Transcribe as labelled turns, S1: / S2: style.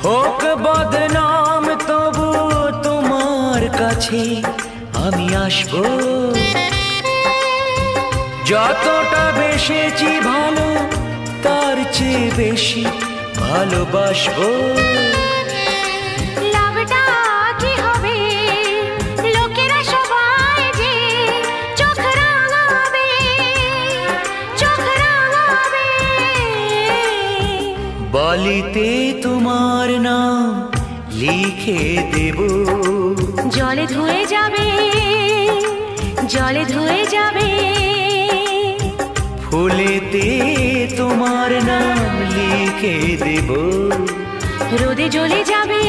S1: হোক বদনাম তবু তোমার কাছে আমি আসবো। যতটা বেসেছি ভালো তার চেয়ে বেশি ভালোবাসবো।
S2: লাভটা কি হবে লোকেরা সবাই যে চোখ রাঙাবে, চোখ রাঙাবে।
S1: বালিতে তোমার নাম লিখে দেব,
S2: জলে ধুয়ে যাবে, জলে ধুয়ে যাবে।
S1: ফুলেতে তোমার নাম লিখে দেব,
S2: রোদে জ্বলে যাবে।